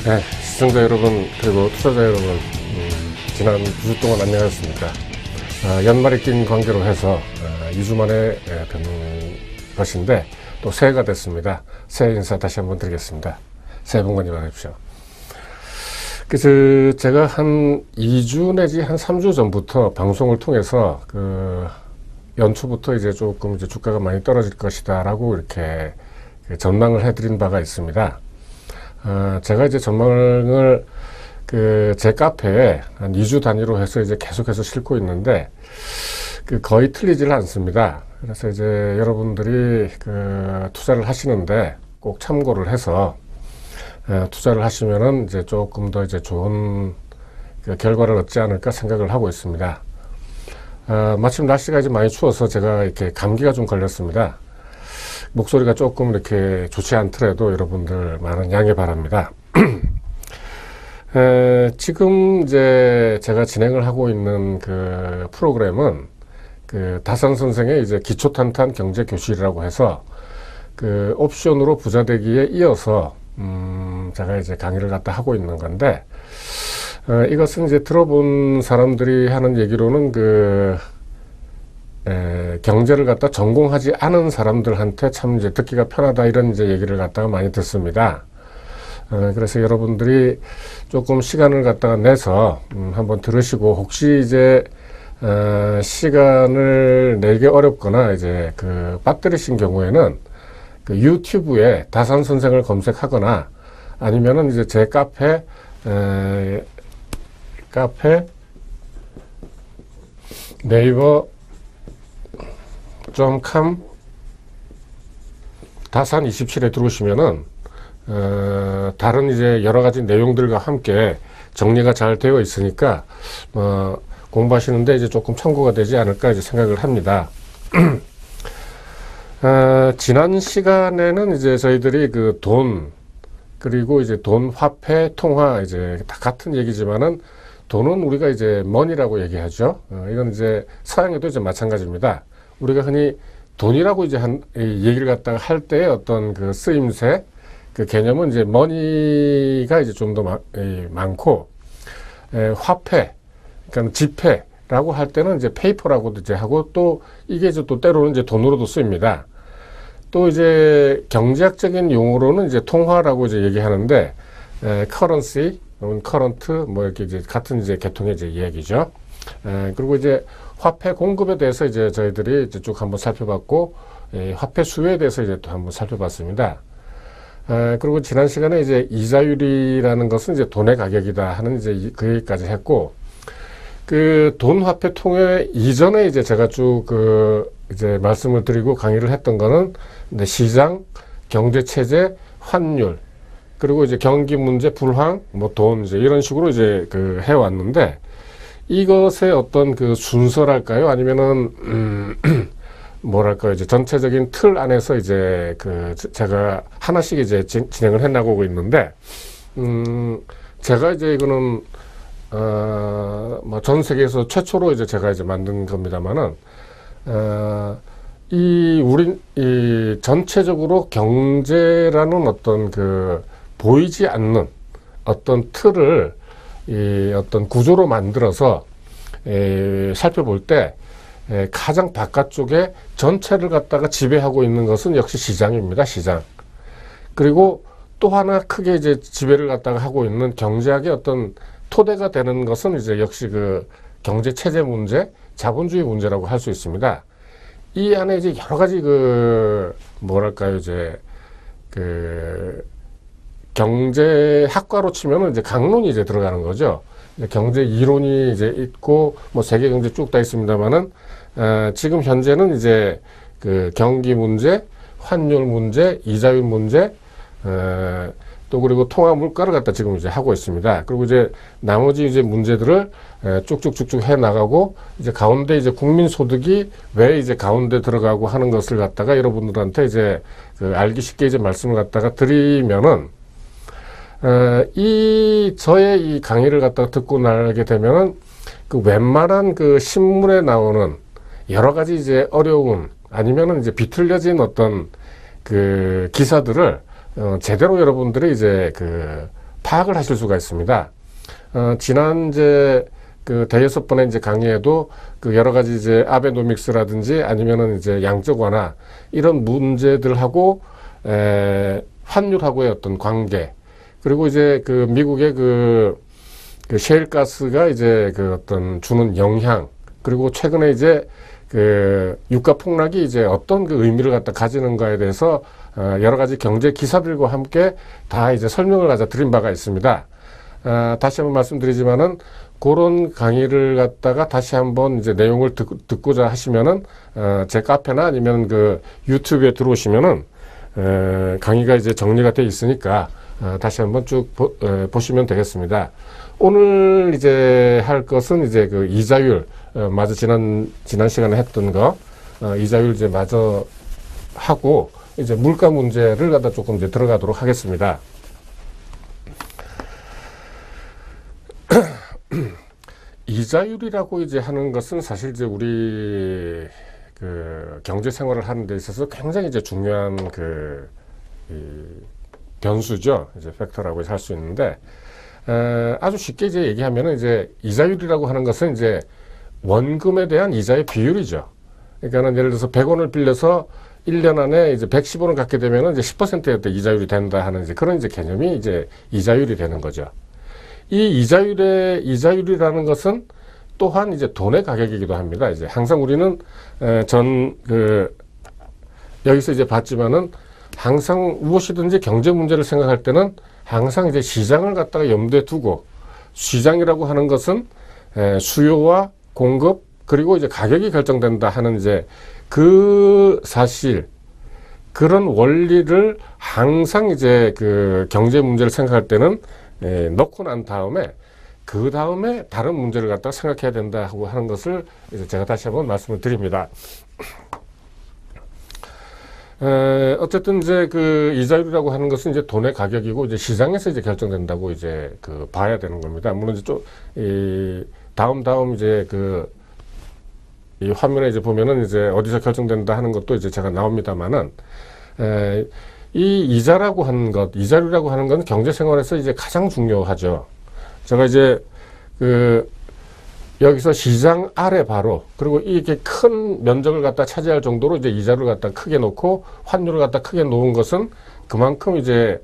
네, 시청자 여러분 그리고 투자자 여러분, 지난 2주 동안 안녕하셨습니까? 연말이 낀 관계로 해서 2주 만에 뵙는 것인데 또 새해가 됐습니다. 새해 인사 다시 한번 드리겠습니다. 새해 복 많이 받으십시오. 그래서 제가 한 2주 내지 한 3주 전부터 방송을 통해서 연초부터 이제 조금 이제 주가가 많이 떨어질 것이다 라고 이렇게 전망을 해드린 바가 있습니다. 제가 이제 전망을 제 카페에 한 2주 단위로 해서 이제 계속해서 싣고 있는데 거의 틀리질 않습니다. 그래서 이제 여러분들이 투자를 하시는데 꼭 참고를 해서 투자를 하시면은 이제 조금 더 이제 좋은 결과를 얻지 않을까 생각을 하고 있습니다. 마침 날씨가 이제 많이 추워서 제가 이렇게 감기가 좀 걸렸습니다. 목소리가 조금 이렇게 좋지 않더라도 여러분들 많은 양해 바랍니다. 지금 이제 제가 진행을 하고 있는 프로그램은 다산 선생의 이제 기초탄탄 경제교실이라고 해서 옵션으로 부자되기에 이어서 제가 이제 강의를 갖다 하고 있는 건데, 이것은 이제 들어본 사람들이 하는 얘기로는 경제를 갖다 전공하지 않은 사람들한테 참 이제 듣기가 편하다 이런 이제 얘기를 갖다가 많이 듣습니다. 그래서 여러분들이 조금 시간을 갖다가 내서 한번 들으시고, 혹시 이제 시간을 내기 어렵거나 이제 빠뜨리신 경우에는 유튜브에 다산 선생을 검색하거나 아니면은 이제 제 카페 네이버 .com 다산 27에 들어오시면은 다른 이제 여러 가지 내용들과 함께 정리가 잘 되어 있으니까 공부하시는데 이제 조금 참고가 되지 않을까 이제 생각을 합니다. 지난 시간에는 이제 저희들이 돈, 그리고 이제 돈, 화폐, 통화, 이제 다 같은 얘기지만은 돈은 우리가 이제 머니라고 얘기하죠. 이건 이제 서양에도 이제 마찬가지입니다. 우리가 흔히 돈이라고 이제 얘기를 갖다가 할 때의 어떤 쓰임새, 개념은 이제 머니가 이제 좀 더 많고, 화폐, 그러니까 지폐라고 할 때는 이제 페이퍼라고도 이제 하고, 또 이게 이제 또 때로는 이제 돈으로도 쓰입니다. 또 이제 경제학적인 용어로는 이제 통화라고 이제 얘기하는데, currency, current, 뭐 이렇게 이제 같은 이제 계통의 이제 이야기죠. 그리고 이제 화폐 공급에 대해서 이제 저희들이 이제 쭉 한번 살펴봤고, 화폐 수요에 대해서 이제 또 한번 살펴봤습니다. 그리고 지난 시간에 이제 이자율이라는 것은 이제 돈의 가격이다 하는 이제 그 얘기까지 했고, 돈 화폐 통해 이전에 이제 제가 쭉 이제 말씀을 드리고 강의를 했던 거는 시장, 경제 체제, 환율, 그리고 이제 경기 문제, 불황, 뭐 돈, 이제 이런 식으로 이제 해왔는데, 이것의 어떤 순서랄까요? 아니면은, 뭐랄까요? 이제 전체적인 틀 안에서 이제 제가 하나씩 이제 진행을 해 나가고 있는데, 제가 이제 이거는, 뭐 전 세계에서 최초로 이제 제가 이제 만든 겁니다만은, 우리 전체적으로 경제라는 어떤 보이지 않는 어떤 틀을 어떤 구조로 만들어서 살펴볼 때 가장 바깥쪽에 전체를 갖다가 지배하고 있는 것은 역시 시장입니다. 시장. 그리고 또 하나 크게 이제 지배를 갖다가 하고 있는 경제학의 어떤 토대가 되는 것은 이제 역시 경제 체제 문제, 자본주의 문제라고 할 수 있습니다. 이 안에 이제 여러 가지 뭐랄까요, 이제 경제학과로 치면은 이제 강론이 이제 들어가는 거죠. 경제 이론이 이제 있고, 뭐 세계 경제 쭉 다 있습니다만은, 지금 현재는 이제 경기 문제, 환율 문제, 이자율 문제, 또 그리고 통화 물가를 갖다 지금 이제 하고 있습니다. 그리고 이제 나머지 이제 문제들을 쭉쭉쭉쭉 해 나가고, 이제 가운데 이제 국민 소득이 왜 이제 가운데 들어가고 하는 것을 갖다가 여러분들한테 이제 알기 쉽게 이제 말씀을 갖다가 드리면은, 저의 이 강의를 갖다가 듣고 나게 되면은 웬만한 신문에 나오는 여러 가지 이제 어려운 아니면은 이제 비틀려진 어떤 기사들을 제대로 여러분들이 이제 파악을 하실 수가 있습니다. 지난 이제 그 대여섯 번의 이제 강의에도 그 여러 가지 이제 아베노믹스라든지 아니면은 이제 양적 완화 이런 문제들하고 환율하고의 어떤 관계, 그리고 이제 그 미국의 그 셰일가스가 이제 그 어떤 주는 영향, 그리고 최근에 이제 그 유가 폭락이 이제 어떤 그 의미를 갖다 가지는가에 대해서 여러 가지 경제 기사들과 함께 다 이제 설명을 가져 드린 바가 있습니다. 다시 한번 말씀드리지만은 그런 강의를 갖다가 다시 한번 이제 내용을 듣고자 하시면은 제 카페나 아니면 그 유튜브에 들어오시면은 강의가 이제 정리가 돼 있으니까 다시 한번 쭉 보시면 되겠습니다. 오늘 이제 할 것은 이제 그 이자율, 마저 지난 시간에 했던 거, 이자율 이제 마저 하고 이제 물가 문제를 갖다 조금 이제 들어가도록 하겠습니다. 이자율이라고 이제 하는 것은 사실 이제 우리 그 경제 생활을 하는 데 있어서 굉장히 이제 중요한 그 변수죠. 이제 팩터라고 할 수 있는데, 아주 쉽게 이제 얘기하면은 이제 이자율이라고 하는 것은 이제 원금에 대한 이자의 비율이죠. 그러니까는 예를 들어서 100원을 빌려서 1년 안에 이제 110원을 갚게 되면은 이제 10%의 이자율이 된다 하는 이제 그런 이제 개념이 이제 이자율이 되는 거죠. 이 이자율이라는 것은 또한 이제 돈의 가격이기도 합니다. 이제 항상 우리는 여기서 이제 봤지만은 항상 무엇이든지 경제 문제를 생각할 때는 항상 이제 시장을 갖다가 염두에 두고, 시장이라고 하는 것은 수요와 공급 그리고 이제 가격이 결정된다 하는 이제 그 사실, 그런 원리를 항상 이제 그 경제 문제를 생각할 때는 넣고 난 다음에 그 다음에 다른 문제를 갖다가 생각해야 된다고 하는 것을 이제 제가 다시 한번 말씀을 드립니다. 어쨌든 이제 그 이자율이라고 하는 것은 이제 돈의 가격이고 이제 시장에서 이제 결정된다고 이제 그 봐야 되는 겁니다. 물론 이제 좀 다음 이제 이 화면에 이제 보면은 이제 어디서 결정된다 하는 것도 이제 제가 나옵니다만은, 이 이자라고 하는 것, 이자율이라고 하는 건 경제 생활에서 이제 가장 중요하죠. 제가 이제 여기서 시장 아래 바로, 그리고 이렇게 큰 면적을 갖다 차지할 정도로 이제 이자를 갖다 크게 놓고 환율을 갖다 크게 놓은 것은 그만큼 이제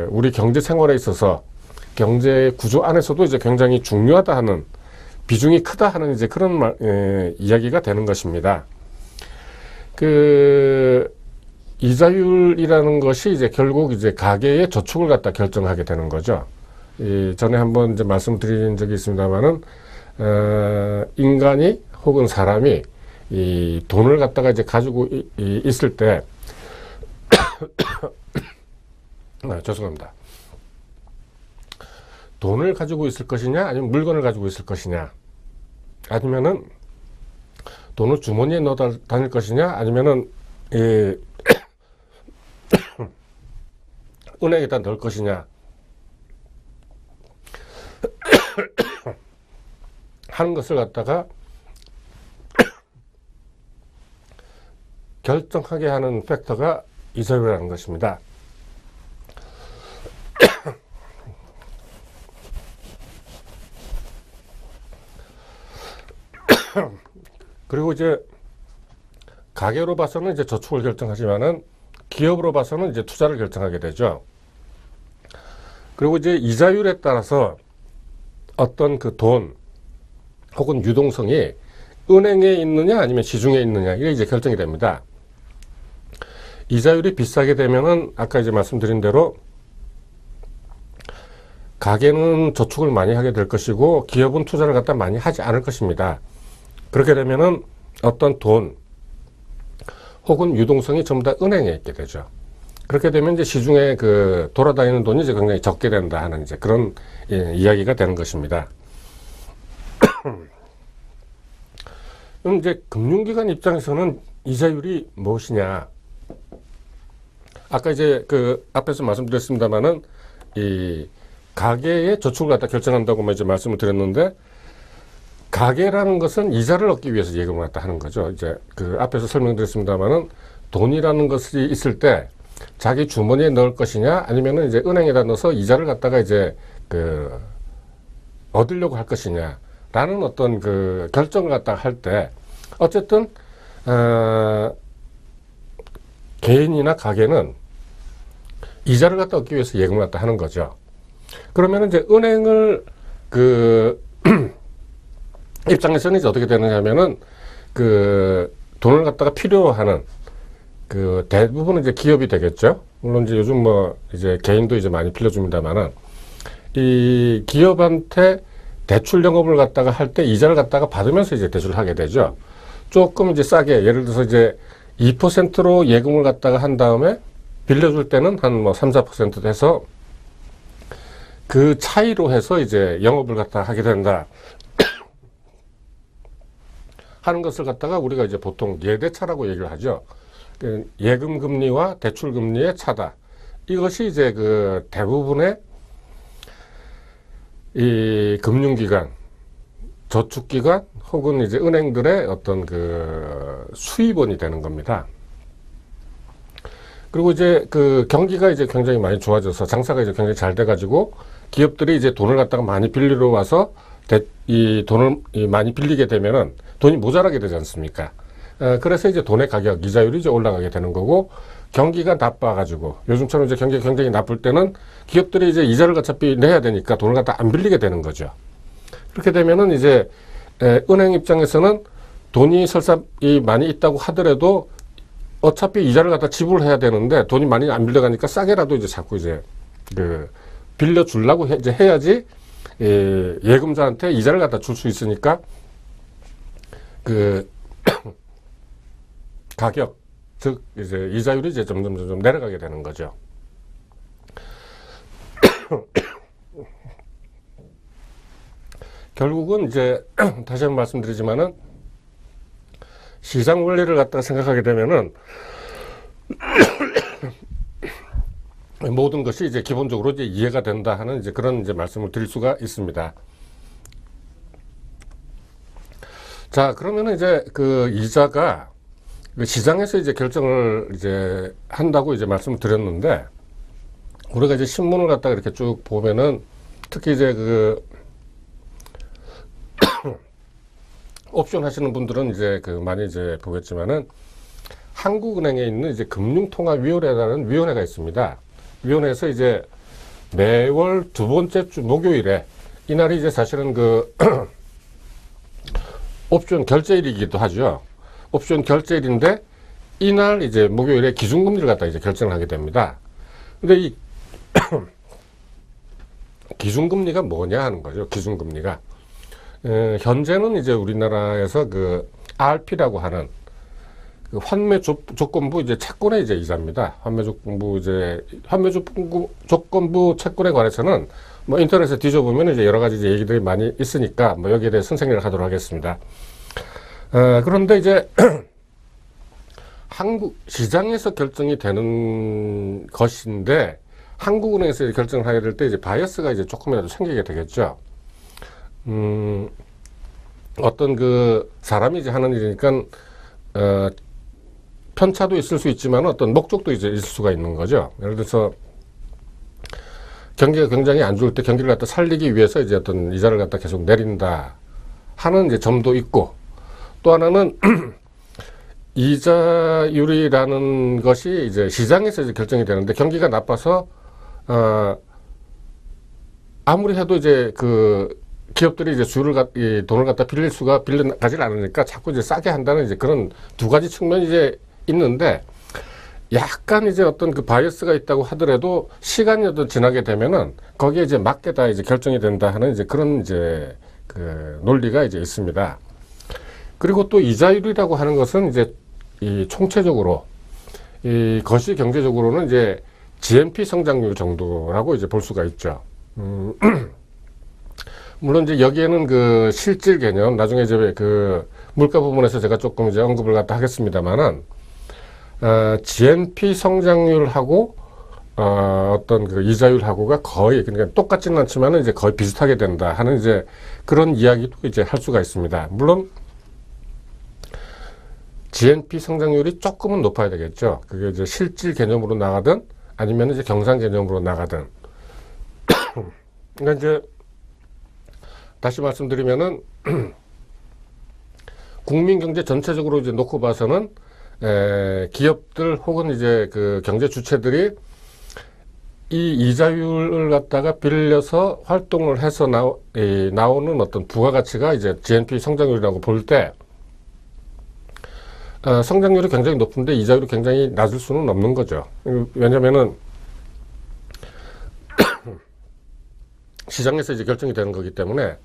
우리 경제 생활에 있어서 경제 구조 안에서도 이제 굉장히 중요하다 하는, 비중이 크다 하는 이제 그런 이야기가 되는 것입니다. 이자율이라는 것이 이제 결국 이제 가계의 저축을 갖다 결정하게 되는 거죠. 전에 한번 이제 말씀드린 적이 있습니다만은, 인간이 혹은 사람이 이 돈을 갖다가 이제 가지고 있을 때, 죄송합니다. 돈을 가지고 있을 것이냐, 아니면 물건을 가지고 있을 것이냐, 아니면은 돈을 주머니에 넣어 다닐 것이냐, 아니면은 은행에다 넣을 것이냐 하는 것을 갖다가 결정하게 하는 팩터가 이자율이라는 것입니다. 그리고 이제 가계로 봐서는 이제 저축을 결정하지만은 기업으로 봐서는 이제 투자를 결정하게 되죠. 그리고 이제 이자율에 따라서 어떤 그 돈 혹은 유동성이 은행에 있느냐 아니면 시중에 있느냐, 이게 이제 결정이 됩니다. 이자율이 비싸게 되면은 아까 이제 말씀드린 대로 가계는 저축을 많이 하게 될 것이고 기업은 투자를 갖다 많이 하지 않을 것입니다. 그렇게 되면은 어떤 돈 혹은 유동성이 전부 다 은행에 있게 되죠. 그렇게 되면 이제 시중에 돌아다니는 돈이 이제 굉장히 적게 된다 하는 이제 그런 이야기가 되는 것입니다. 그럼 이제 금융기관 입장에서는 이자율이 무엇이냐? 아까 이제 앞에서 말씀드렸습니다만은 이 가계의 저축을 갖다 결정한다고 이제 말씀을 드렸는데, 가계라는 것은 이자를 얻기 위해서 예금을 갖다 하는 거죠. 이제 앞에서 설명드렸습니다만은 돈이라는 것이 있을 때 자기 주머니에 넣을 것이냐, 아니면은 이제 은행에다 넣어서 이자를 갖다가 이제 얻으려고 할 것이냐, 라는 어떤 그 결정을 갖다가 할 때, 어쨌든, 개인이나 가게는 이자를 갖다 얻기 위해서 예금을 갖다 하는 거죠. 그러면 이제 은행을 입장에서는 이제 어떻게 되느냐면은 돈을 갖다가 필요로 하는 대부분은 이제 기업이 되겠죠. 물론 이제 요즘 뭐 이제 개인도 이제 많이 빌려줍니다만은 이 기업한테 대출 영업을 갖다가 할 때 이자를 갖다가 받으면서 이제 대출을 하게 되죠. 조금 이제 싸게, 예를 들어서 이제 2%로 예금을 갖다가 한 다음에 빌려줄 때는 한 뭐 3, 4% 돼서 그 차이로 해서 이제 영업을 갖다가 하게 된다 하는 것을 갖다가 우리가 이제 보통 예대차라고 얘기를 하죠. 예금 금리와 대출 금리의 차다. 이것이 이제 대부분의 이 금융기관, 저축기관 혹은 이제 은행들의 어떤 수입원이 되는 겁니다. 그리고 이제 경기가 이제 굉장히 많이 좋아져서 장사가 이제 굉장히 잘 돼가지고 기업들이 이제 돈을 갖다가 많이 빌리러 와서 이 돈을 많이 빌리게 되면은 돈이 모자라게 되지 않습니까? 그래서 이제 돈의 가격, 이자율이 이제 올라가게 되는 거고, 경기가 나빠가지고 요즘처럼 이제 경기가 굉장히 나쁠 때는 기업들이 이제 이자를 어차피 내야 되니까 돈을 갖다 안 빌리게 되는 거죠. 그렇게 되면은 이제 은행 입장에서는 돈이 설사 많이 있다고 하더라도 어차피 이자를 갖다 지불해야 되는데 돈이 많이 안 빌려가니까 싸게라도 이제 자꾸 이제 빌려주려고 이제 해야지 예금자한테 이자를 갖다 줄 수 있으니까 가격, 즉 이제 이자율이 이제 점점 내려가게 되는 거죠. 결국은 이제 다시 한번 말씀드리지만은 시장 원리를 갖다가 생각하게 되면은 모든 것이 이제 기본적으로 이제 이해가 된다 하는 이제 그런 이제 말씀을 드릴 수가 있습니다. 자, 그러면은 이제 이자가 시장에서 이제 결정을 이제 한다고 이제 말씀을 드렸는데, 우리가 이제 신문을 갖다가 이렇게 쭉 보면은 특히 이제 옵션 하시는 분들은 이제 많이 이제 보겠지만은 한국은행에 있는 이제 금융통화위원회라는 위원회가 있습니다. 위원회에서 이제 매월 두 번째 주 목요일에, 이날이 이제 사실은 옵션 결제일이기도 하죠. 옵션 결제일인데 이날 이제 목요일에 기준금리를 갖다 이제 결정을 하게 됩니다. 근데 이 기준금리가 뭐냐 하는 거죠. 기준금리가 현재는 이제 우리나라에서 RP라고 하는 환매 조건부 이제 채권의 이제 이자입니다. 환매 조건부 채권에 관해서는 뭐 인터넷에 뒤져보면 이제 여러 가지 이제 얘기들이 많이 있으니까 뭐 여기에 대해 선생님을 하도록 하겠습니다. 그런데 이제 한국 시장에서 결정이 되는 것인데 한국은행에서 결정을 하게 될 때 이제 바이어스가 이제 조금이라도 생기게 되겠죠. 어떤 사람이 이제 하는 일이니까 편차도 있을 수 있지만 어떤 목적도 이제 있을 수가 있는 거죠. 예를 들어서 경기가 굉장히 안 좋을 때 경기를 갖다 살리기 위해서 이제 어떤 이자를 갖다 계속 내린다 하는 이제 점도 있고, 또 하나는 이자율이라는 것이 이제 시장에서 이제 결정이 되는데 경기가 나빠서 아무리 해도 이제 기업들이 이제 돈을 갖다 빌려가질 않으니까 자꾸 이제 싸게 한다는 이제 그런 두 가지 측면이 이제 있는데, 약간 이제 어떤 바이어스가 있다고 하더라도 시간이 어떤 지나게 되면은 거기에 이제 맞게 다 이제 결정이 된다 하는 이제 그런 이제 논리가 이제 있습니다. 그리고 또 이자율이라고 하는 것은 이제 총체적으로 이 거시 경제적으로는 이제 GNP 성장률 정도라고 이제 볼 수가 있죠. 물론 이제 여기에는 실질 개념, 나중에 이제 물가 부분에서 제가 조금 이제 언급을 갖다 하겠습니다만은, GNP 성장률하고, 어떤 이자율하고가 거의, 그러니까 똑같지는 않지만은 이제 거의 비슷하게 된다 하는 이제 그런 이야기도 이제 할 수가 있습니다. 물론, GNP 성장률이 조금은 높아야 되겠죠. 그게 이제 실질 개념으로 나가든 아니면 이제 경상 개념으로 나가든. 그러니까 이제 다시 말씀드리면은 국민 경제 전체적으로 이제 놓고 봐서는 기업들 혹은 이제 그 경제 주체들이 이 이자율을 갖다가 빌려서 활동을 해서 나오는 어떤 부가가치가 이제 GNP 성장률이라고 볼 때 성장률이 굉장히 높은데 이자율이 굉장히 낮을 수는 없는 거죠. 왜냐면은 시장에서 이제 결정이 되는 거기 때문에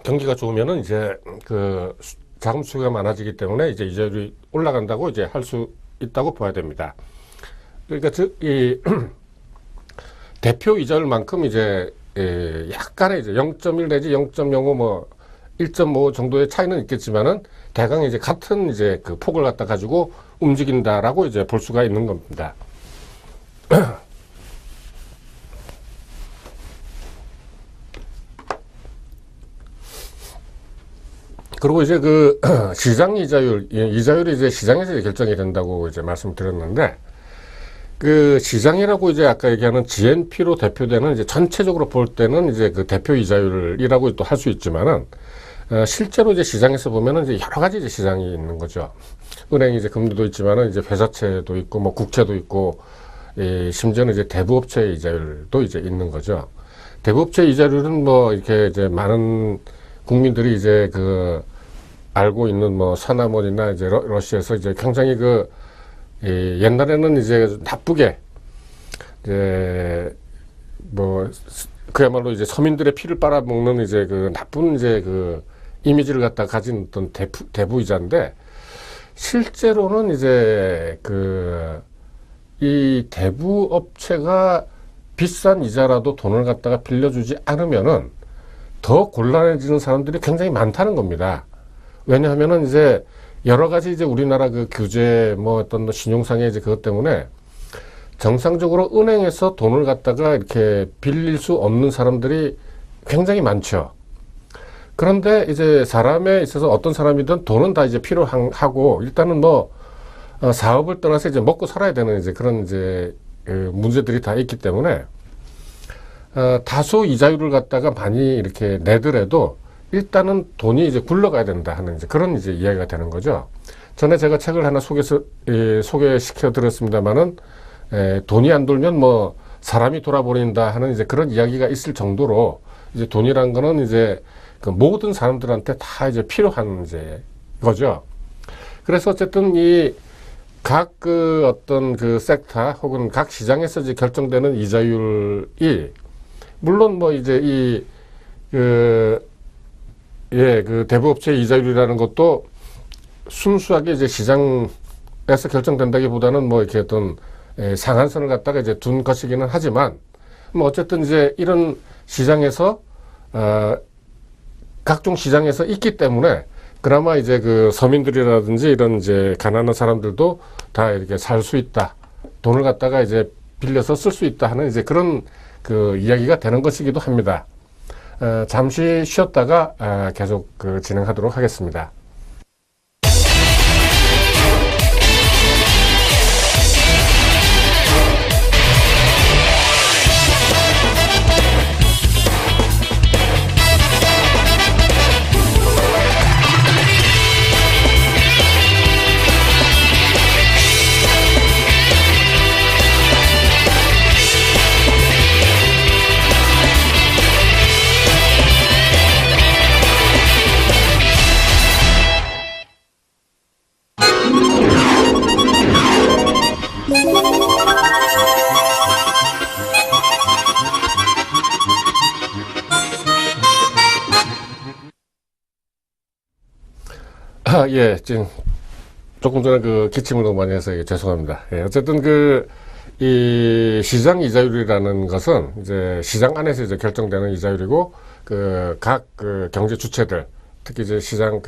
경기가 좋으면은 이제 그 자금 수요가 많아지기 때문에 이제 이자율이 올라간다고 이제 할 수 있다고 봐야 됩니다. 그러니까 이 대표 이자율만큼 이제 약간의 이제 0.1 내지 0.05 뭐 1.5 정도의 차이는 있겠지만은 대강 이제 같은 이제 그 폭을 갖다 가지고 움직인다라고 이제 볼 수가 있는 겁니다. 그리고 이제 그 시장 이자율이 이제 시장에서 결정이 된다고 이제 말씀드렸는데, 그 시장이라고 이제 아까 얘기하는 GNP로 대표되는 이제 전체적으로 볼 때는 이제 그 대표 이자율이라고 또 할 수 있지만은, 실제로 이제 시장에서 보면은 이제 여러 가지 이제 시장이 있는 거죠. 은행이 이제 금리도 있지만은 이제 회사채도 있고 뭐 국채도 있고, 심지어는 이제 대부업체 이자율도 이제 있는 거죠. 대부업체 이자율은 뭐 이렇게 이제 많은 국민들이 이제 그 알고 있는 뭐 서남원이나 이제 러시아에서 이제 굉장히 그 옛날에는 이제 나쁘게 이제 뭐 그야말로 이제 서민들의 피를 빨아먹는 이제 그 나쁜 이제 그 이미지를 갖다 가진 어떤 대부이자인데, 실제로는 이제 그 이 대부업체가 비싼 이자라도 돈을 갖다가 빌려주지 않으면은 더 곤란해지는 사람들이 굉장히 많다는 겁니다. 왜냐하면은 이제 여러 가지 이제 우리나라 그 규제 뭐 어떤 신용상의 이제 그것 때문에 정상적으로 은행에서 돈을 갖다가 이렇게 빌릴 수 없는 사람들이 굉장히 많죠. 그런데 이제 사람에 있어서 어떤 사람이든 돈은 다 이제 필요하고 일단은 뭐 사업을 떠나서 이제 먹고 살아야 되는 이제 그런 이제 문제들이 다 있기 때문에 다소 이자율을 갖다가 많이 이렇게 내더라도 일단은 돈이 이제 굴러가야 된다 하는 이제 그런 이제 이야기가 되는 거죠. 전에 제가 책을 하나 소개시켜 드렸습니다만은 돈이 안 돌면 뭐 사람이 돌아버린다 하는 이제 그런 이야기가 있을 정도로 이제 돈이란 거는 이제 그 모든 사람들한테 다 이제 필요한 이제 거죠. 그래서 어쨌든 이 각 그 어떤 그 섹터 혹은 각 시장에서 이제 결정되는 이자율이 물론 뭐 이제 그 대부업체 이자율이라는 것도 순수하게 이제 시장에서 결정된다기보다는 뭐 이렇게 어떤 상한선을 갖다가 이제 둔 것이기는 하지만 뭐 어쨌든 이제 이런 시장에서 각종 시장에서 있기 때문에 그나마 이제 그 서민들이라든지 이런 이제 가난한 사람들도 다 이렇게 살 수 있다. 돈을 갖다가 이제 빌려서 쓸 수 있다 하는 이제 그런 그 이야기가 되는 것이기도 합니다. 잠시 쉬었다가 계속 그 진행하도록 하겠습니다. 예, 지금 조금 전에 그 기침을 너무 많이 해서 죄송합니다. 예, 어쨌든 이 시장 이자율이라는 것은 이제 시장 안에서 이제 결정되는 이자율이고 각 경제 주체들, 특히 이제 시장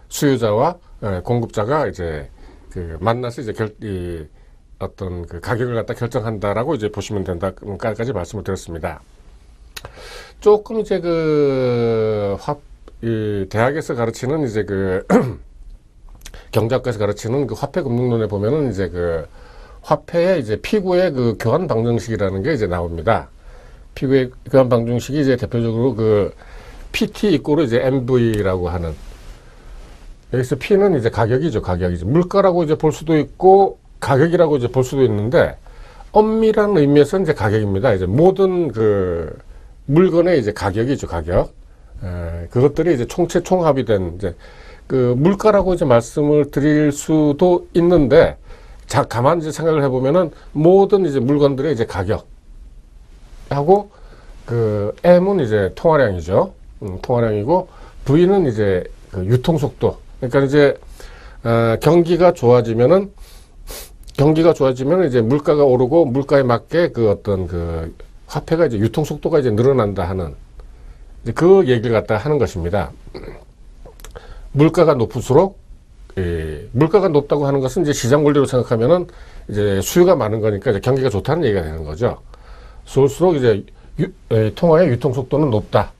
수요자와 공급자가 이제 만나서 이제 어떤 가격을 갖다 결정한다라고 이제 보시면 된다까지 말씀을 드렸습니다. 조금 이제 이 대학에서 가르치는 이제 그 경제학과에서 가르치는 그 화폐 금융론에 보면은 이제 그 화폐의 이제 피구의 그 교환 방정식이라는 게 이제 나옵니다. 피구의 교환 방정식이 이제 대표적으로 그 PT 이꼬르 이제 MV라고 하는, 여기서 P는 이제 가격이죠. 가격이죠. 물가라고 이제 볼 수도 있고 가격이라고 이제 볼 수도 있는데, 엄밀한 의미에서는 이제 가격입니다. 이제 모든 그 물건의 이제 가격이죠. 가격. 그것들이 이제 총체 총합이 된 이제 그 물가라고 이제 말씀을 드릴 수도 있는데, 자, 가만히 이제 생각을 해보면은 모든 이제 물건들의 이제 가격하고 그 M은 이제 통화량이죠. 통화량이고 V는 이제 그 유통속도. 그러니까 이제 경기가 좋아지면은 이제 물가가 오르고 물가에 맞게 그 어떤 그 화폐가 이제 유통속도가 이제 늘어난다 하는 이제 그 얘기를 갖다 하는 것입니다. 물가가 높을수록, 물가가 높다고 하는 것은 이제 시장 원리로 생각하면은 이제 수요가 많은 거니까 이제 경기가 좋다는 얘기가 되는 거죠. 그럴수록 이제 통화의 유통속도는 높다.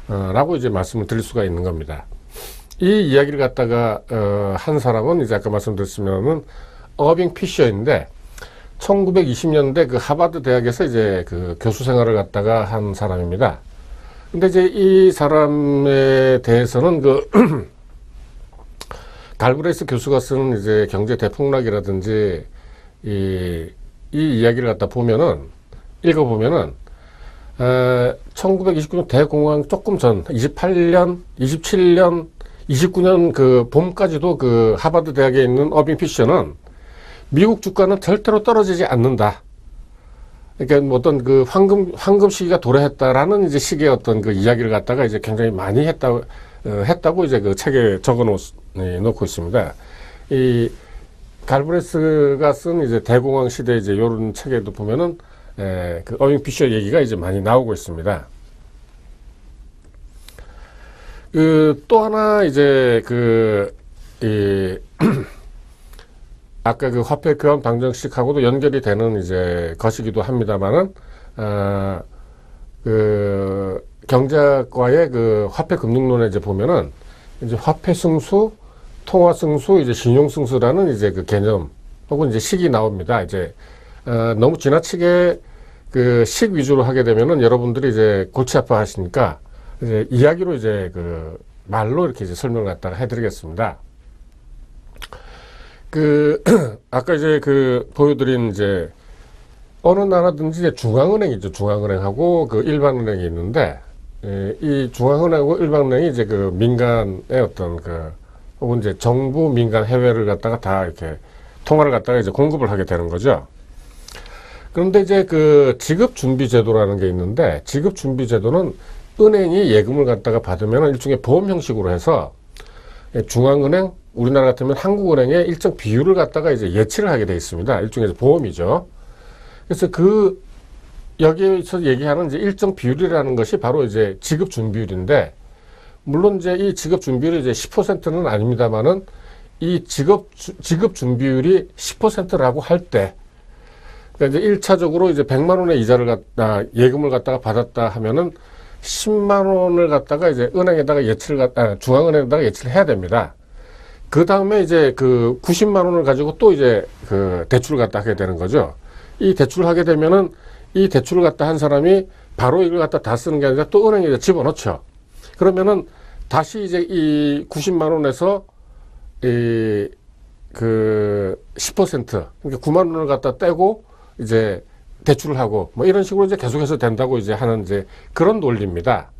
라고 이제 말씀을 드릴 수가 있는 겁니다. 이 이야기를 갖다가 한 사람은 이제 아까 말씀드렸으면은 어빙 피셔인데 1920년대 그 하버드 대학에서 이제 그 교수 생활을 갖다가 한 사람입니다. 근데 이제 이 사람에 대해서는 그 갈브레이스 교수가 쓰는 이제 경제 대폭락이라든지 이 이야기를 갖다 보면은, 읽어보면은 1929년 대공황 조금 전 27년 그 봄까지도 그 하버드 대학에 있는 어빙 피셔는 미국 주가는 절대로 떨어지지 않는다. 그러니까 뭐 어떤 그 황금 시기가 도래했다라는 이제 식의 어떤 그 이야기를 갖다가 이제 굉장히 많이 했다고 이제 그 책에 적어 놓고 있습니다. 이 갈브레스가 쓴 이제 대공황 시대 이제 요런 책에도 보면은 그 어빙 피셔 얘기가 이제 많이 나오고 있습니다. 그 또 하나 이제 아까 그 화폐 교환 방정식하고도 연결이 되는 이제 것이기도 합니다만은, 그 경제학과의 그 화폐 금융론에 이제 보면은 이제 화폐 승수, 통화 승수, 이제 신용 승수라는 이제 그 개념 혹은 이제 식이 나옵니다. 이제 너무 지나치게 그 식 위주로 하게 되면은 여러분들이 이제 골치 아파 하시니까 이제 이야기로 이제 그 말로 이렇게 이제 설명을 갖다가 해드리겠습니다. 그 아까 이제 그 보여드린 이제 어느 나라든지 이제 중앙은행이죠. 중앙은행하고 그 일반은행이 있는데, 이 중앙은행하고 일반은행이 이제 그 민간의 어떤 그 혹은 이제 정부 민간 해외를 갖다가 다 이렇게 통화를 갖다가 이제 공급을 하게 되는 거죠. 그런데 이제 그 지급준비제도라는 게 있는데, 지급준비제도는 은행이 예금을 갖다가 받으면 일종의 보험 형식으로 해서 중앙은행, 우리나라 같으면 한국은행에 일정 비율을 갖다가 이제 예치를 하게 돼 있습니다. 일종의 보험이죠. 그래서 그 여기에서 얘기하는 이제 일정 비율이라는 것이 바로 이제 지급준비율인데, 물론 이제 이 지급준비율이 이제 10%는 아닙니다만은 이 지급준비율이 10%라고 할 때, 그러니까 이제 1차적으로 이제 100만 원의 이자를 예금을 갖다가 받았다 하면은 10만 원을 갖다가 이제 은행에다가 중앙은행에다가 예치를 해야 됩니다. 그 다음에 이제 그 90만 원을 가지고 또 이제 그 대출을 갖다 하게 되는 거죠. 이 대출을 하게 되면은 이 대출을 갖다 한 사람이 바로 이걸 갖다 다 쓰는 게 아니라 또 은행에 이제 집어넣죠. 그러면은 다시 이제 이 90만 원에서 그 10%, 그러니까 9만 원을 갖다 떼고 이제 대출을 하고 뭐 이런 식으로 이제 계속해서 된다고 이제 하는 이제 그런 논리입니다.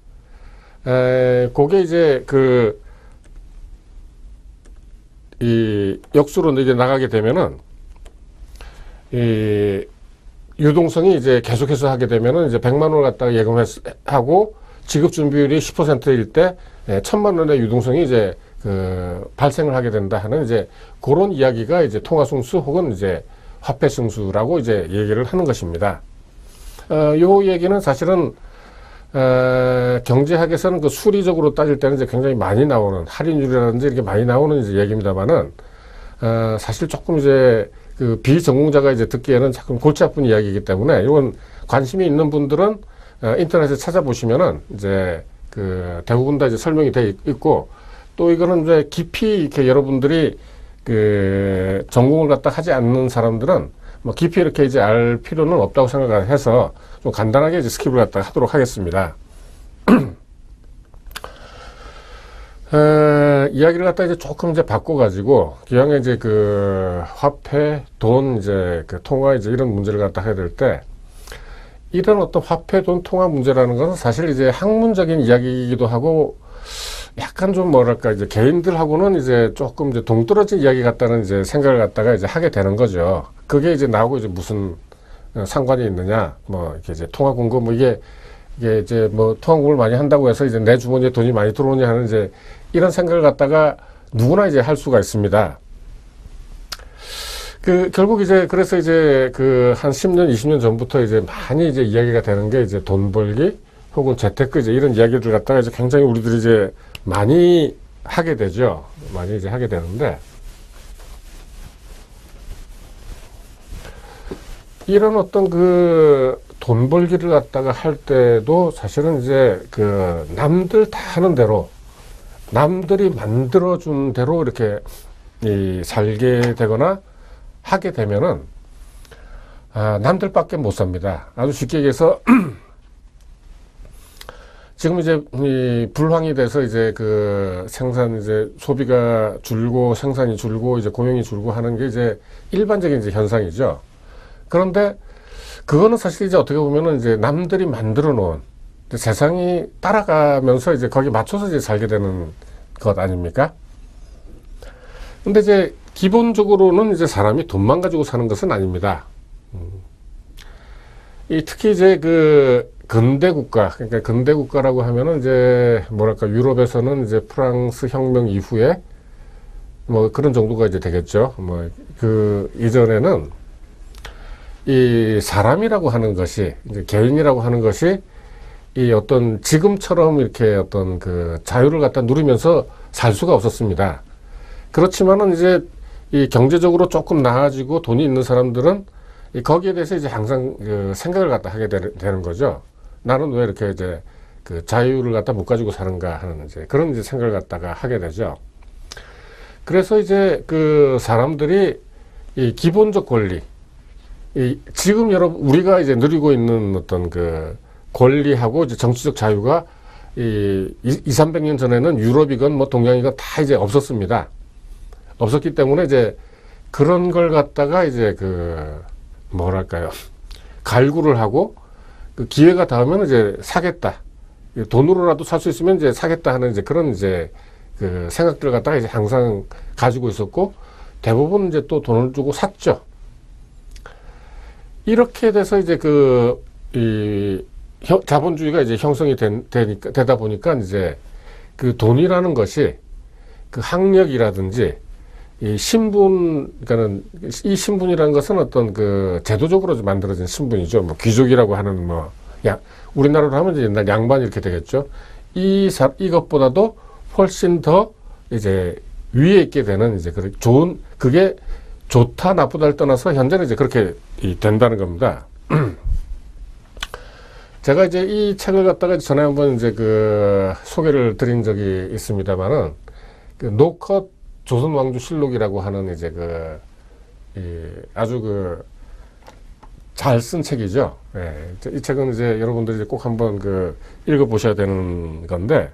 그게 이제 이 역수로 이제 나가게 되면은 이 유동성이 이제 계속해서 하게 되면은 이제 100만 원을 갖다가 예금하고 지급 준비율이 10%일 때 1000만 원의 유동성이 이제 발생을 하게 된다 하는 이제 그런 이야기가 이제 통화 승수 혹은 이제 화폐 승수라고 이제 얘기를 하는 것입니다. 요 얘기는 사실은 경제학에서는 그 수리적으로 따질 때는 이제 굉장히 많이 나오는 할인율이라든지 이렇게 많이 나오는 이제 얘기입니다만은 사실 조금 이제 그 비전공자가 이제 듣기에는 조금 골치 아픈 이야기이기 때문에 이건 관심이 있는 분들은 인터넷에 찾아보시면은 이제 그 대부분 다 이제 설명이 돼 있고, 또 이거는 이제 깊이 이렇게 여러분들이 그 전공을 갖다 하지 않는 사람들은 뭐 깊이 이렇게 이제 알 필요는 없다고 생각을 해서 좀 간단하게 이제 스킵을 갖다 하도록 하겠습니다. 이야기를 갖다 이제 조금 이제 바꿔가지고, 기왕에 이제 그 화폐, 돈, 이제 그 통화, 이제 이런 문제를 갖다 해야 될 때, 이런 어떤 화폐, 돈, 통화 문제라는 것은 사실 이제 학문적인 이야기이기도 하고, 약간 좀 뭐랄까, 이제 개인들하고는 이제 조금 이제 동떨어진 이야기 같다는 이제 생각을 갖다가 이제 하게 되는 거죠. 그게 이제 나하고 이제 무슨 상관이 있느냐, 뭐, 이렇게 이제 통화 공급, 뭐 이게 이제 뭐 통화 공급을 많이 한다고 해서 이제 내 주머니에 돈이 많이 들어오냐 하는 이제 이런 생각을 갖다가 누구나 이제 할 수가 있습니다. 그 결국 이제 그래서 이제 그 한 10년, 20년 전부터 이제 많이 이제 이야기가 되는 게 이제 돈 벌기 혹은 재테크 이제 이런 이야기들 갖다가 이제 굉장히 우리들이 이제 많이 하게 되죠. 많이 이제 하게 되는데, 이런 어떤 그 돈 벌기를 갖다가 할 때도 사실은 이제 그 남들 다 하는 대로, 남들이 만들어준 대로 이렇게 살게 되거나 하게 되면은, 남들밖에 못 삽니다. 아주 쉽게 얘기해서, 지금 이제 불황이 돼서 이제 그 생산, 이제 소비가 줄고 생산이 줄고 이제 고용이 줄고 하는 게 이제 일반적인 이제 현상이죠. 그런데 그거는 사실 이제 어떻게 보면은 이제 남들이 만들어 놓은 세상이 따라가면서 이제 거기에 맞춰서 이제 살게 되는 것 아닙니까? 근데 이제 기본적으로는 이제 사람이 돈만 가지고 사는 것은 아닙니다. 특히 이제 그 근대 국가, 그러니까 근대 국가라고 하면은 이제 뭐랄까, 유럽에서는 이제 프랑스 혁명 이후에 뭐 그런 정도가 이제 되겠죠. 뭐 그 이전에는 이 사람이라고 하는 것이, 이제 개인이라고 하는 것이 이 어떤 지금처럼 이렇게 어떤 그 자유를 갖다 누리면서 살 수가 없었습니다. 그렇지만은 이제 이 경제적으로 조금 나아지고 돈이 있는 사람들은 거기에 대해서 이제 항상 그 생각을 갖다 하게 되는 거죠. 나는 왜 이렇게 이제 그 자유를 갖다 못 가지고 사는가 하는 이제 그런 이제 생각을 갖다가 하게 되죠. 그래서 이제 그 사람들이 이 기본적 권리, 지금 여러분 우리가 이제 누리고 있는 어떤 그 권리하고 이제 정치적 자유가 200~300년 전에는 유럽이건 뭐 동양이건 다 이제 없었습니다. 없었기 때문에 이제 그런 걸 갖다가 이제 그 뭐랄까요, 갈구를 하고 그 기회가 닿으면 이제 사겠다, 돈으로라도 살 수 있으면 이제 사겠다 하는 이제 그런 이제 그 생각들을 갖다가 이제 항상 가지고 있었고, 대부분 이제 또 돈을 주고 샀죠. 이렇게 돼서 이제 자본주의가 이제 형성이 되다 보니까 이제 그 돈이라는 것이 그 학력이라든지 이 신분, 그러니까는 이 신분이라는 것은 어떤 그 제도적으로 만들어진 신분이죠. 뭐 귀족이라고 하는 뭐, 우리나라로 하면 이제 옛날 양반 이렇게 되겠죠. 이것보다도 훨씬 더 이제 위에 있게 되는 이제 그게 좋다 나쁘다를 떠나서 현재는 이제 그렇게 된다는 겁니다. 제가 이제 이 책을 갖다가 전에 한번 이제 그 소개를 드린 적이 있습니다만은, 그 노컷 조선왕조실록이라고 하는 이제 아주 잘 쓴 책이죠. 예, 이 책은 이제 여러분들이 꼭 한번 읽어보셔야 되는 건데,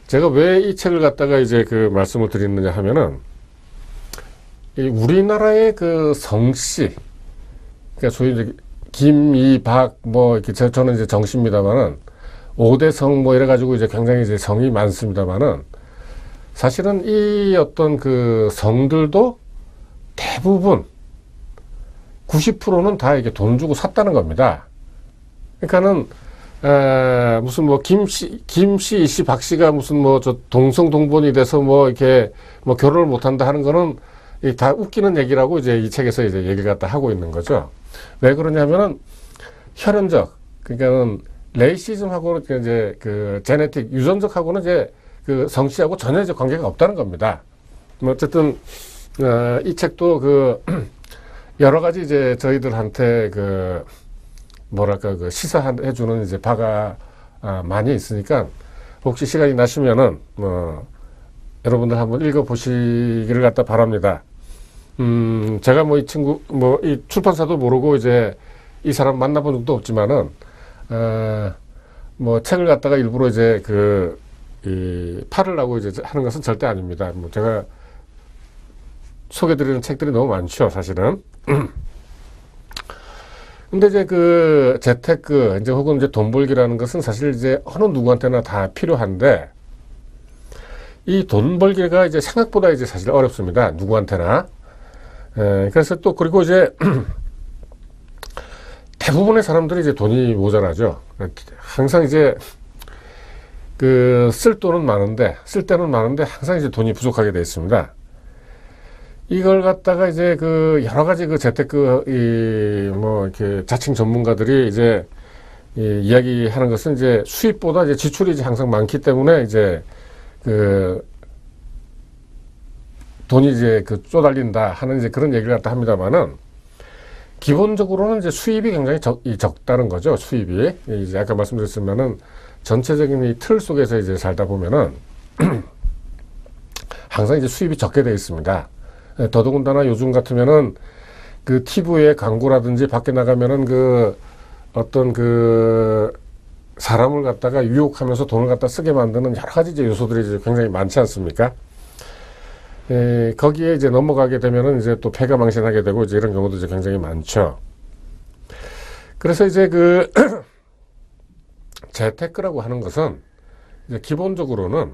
제가 왜 이 책을 갖다가 이제 말씀을 드리느냐 하면은, 우리나라의 성씨, 그러니까 소위 이제 김, 이, 박, 뭐, 이렇게 저는 이제 정씨입니다만은, 5대 성 뭐 이래가지고 이제 굉장히 이제 성이 많습니다만은, 사실은 이 어떤 성들도 대부분 90%는 다 이렇게 돈 주고 샀다는 겁니다. 그러니까는, 무슨 뭐 김씨, 이씨, 박씨가 무슨 뭐 동성동본이 돼서 뭐 이렇게 뭐 결혼을 못 한다 하는 거는 다 웃기는 얘기라고 이제 이 책에서 이제 얘기를 갖다 하고 있는 거죠. 왜 그러냐면은 혈연적, 그러니까는 레이시즘하고 이제 제네틱, 유전적하고는 이제 성씨하고 전혀 이제 관계가 없다는 겁니다. 뭐 어쨌든, 이 책도 여러 가지 이제 저희들한테 뭐랄까, 시사해주는 이제 바가 많이 있으니까 혹시 시간이 나시면은 여러분들 한번 읽어보시기를 갖다 바랍니다. 제가 뭐 이 친구 이 출판사도 모르고 이제 이 사람 만나본 적도 없지만은 뭐 책을 갖다가 일부러 이제 팔으려고 이제 하는 것은 절대 아닙니다. 뭐 제가 소개드리는 책들이 너무 많죠, 사실은. 근데 이제 재테크, 이제 혹은 이제 돈 벌기라는 것은 사실 이제 어느 누구한테나 다 필요한데, 이 돈 벌기가 이제 생각보다 이제 사실 어렵습니다. 누구한테나. 그래서 또, 그리고 이제, 대부분의 사람들이 이제 돈이 모자라죠. 항상 이제, 쓸 때는 많은데 항상 이제 돈이 부족하게 되어 있습니다. 이걸 갖다가 이제 여러 가지 재테크, 이렇게 자칭 전문가들이 이제, 이야기하는 것은 이제 수입보다 이제 지출이 이제 항상 많기 때문에 이제, 돈이 이제 쪼달린다 하는 이제 그런 얘기를 갖다 합니다만은, 기본적으로는 이제 수입이 굉장히 적다는 거죠. 수입이. 이제 아까 말씀드렸지만은, 전체적인 이 틀 속에서 이제 살다 보면은, 항상 이제 수입이 적게 되어 있습니다. 더더군다나 요즘 같으면은 TV에 광고라든지 밖에 나가면은 어떤 사람을 갖다가 유혹하면서 돈을 갖다 쓰게 만드는 여러 가지 이제 요소들이 이제 굉장히 많지 않습니까? 거기에 이제 넘어가게 되면은 이제 또 패가 망신하게 되고 이제 이런 경우도 이제 굉장히 많죠. 그래서 이제 재테크라고 하는 것은 이제 기본적으로는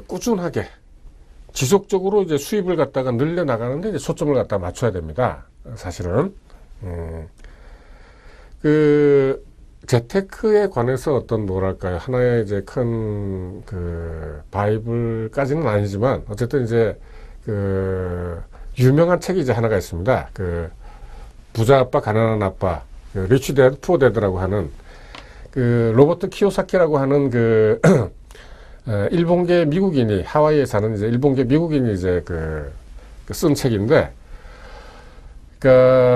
꾸준하게 지속적으로 이제 수입을 갖다가 늘려나가는데 이제 초점을 갖다 맞춰야 됩니다. 사실은. 재테크에 관해서 어떤 뭐랄까요. 하나의 이제 큰 바이블까지는 아니지만 어쨌든 이제 유명한 책이 이제 하나가 있습니다. 부자 아빠, 가난한 아빠, 리치 데드, 푸어 데드라고 하는 로버트 키요사키라고 하는 일본계 미국인이 하와이에 사는 이제 일본계 미국인이 이제 쓴 책인데,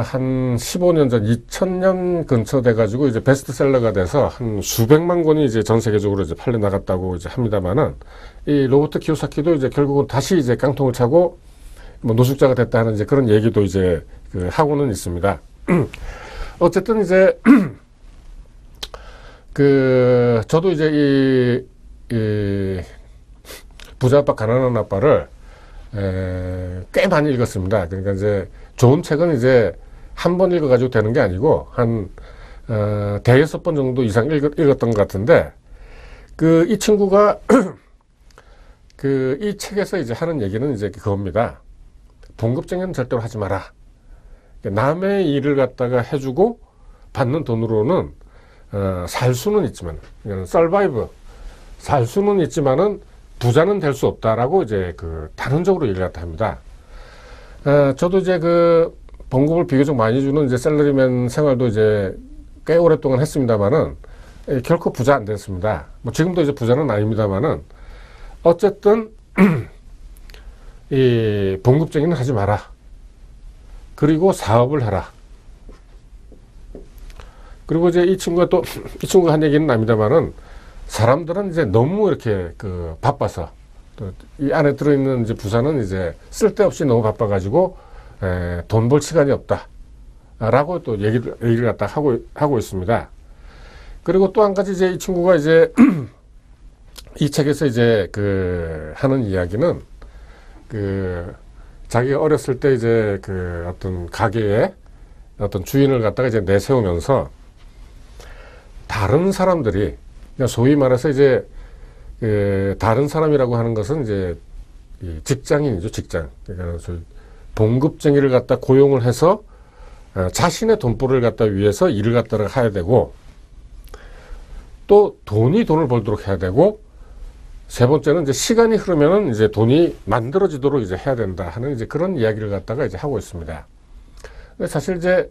한 15년 전 2000년 근처 돼가지고 이제 베스트셀러가 돼서 한 수백만 권이 이제 전 세계적으로 이제 팔려 나갔다고 이제 합니다만은, 이 로버트 키요사키도 이제 결국은 다시 이제 깡통을 차고 뭐 노숙자가 됐다 하는 이제 그런 얘기도 이제 하고는 있습니다. 어쨌든 이제 저도 이제 이 부자 아빠 가난한 아빠를 꽤 많이 읽었습니다. 그러니까 이제 좋은 책은 이제 한 번 읽어가지고 되는 게 아니고 한 대여섯 번 정도 이상 읽었던 것 같은데, 이 친구가 이 책에서 이제 하는 얘기는 이제 그겁니다. 봉급쟁이는 절대로 하지 마라. 남의 일을 갖다가 해주고 받는 돈으로는 살 수는 있지만, 살 수는 있지만은 부자는 될 수 없다라고 이제 단언적으로 얘기를 갖다 합니다. 저도 이제 봉급을 비교적 많이 주는 이제 셀러리맨 생활도 이제 꽤 오랫동안 했습니다만은 결코 부자 안 됐습니다. 뭐 지금도 이제 부자는 아닙니다만은 어쨌든 이 봉급쟁이는 하지 마라. 그리고 사업을 하라. 그리고 이제 이 친구가 한 얘기는 아닙니다만은, 사람들은 이제 너무 이렇게 바빠서, 또 이 안에 들어있는 이제 부자는 이제 쓸데없이 너무 바빠가지고 돈 벌 시간이 없다라고 또 얘기를 갖다 하고 있습니다. 그리고 또 한 가지 이제 이 친구가 이제 이 책에서 이제 하는 이야기는 자기가 어렸을 때 이제 어떤 가게에 어떤 주인을 갖다가 이제 내세우면서 다른 사람들이, 소위 말해서 이제 다른 사람이라고 하는 것은 이제 직장인이죠, 직장. 그러니까 봉급쟁이를 갖다 고용을 해서 자신의 돈벌이를 갖다 위해서 일을 갖다가 해야 되고, 또 돈을 벌도록 해야 되고, 세 번째는 이제 시간이 흐르면은 이제 돈이 만들어지도록 이제 해야 된다 하는 이제 그런 이야기를 갖다가 이제 하고 있습니다. 근데 사실 이제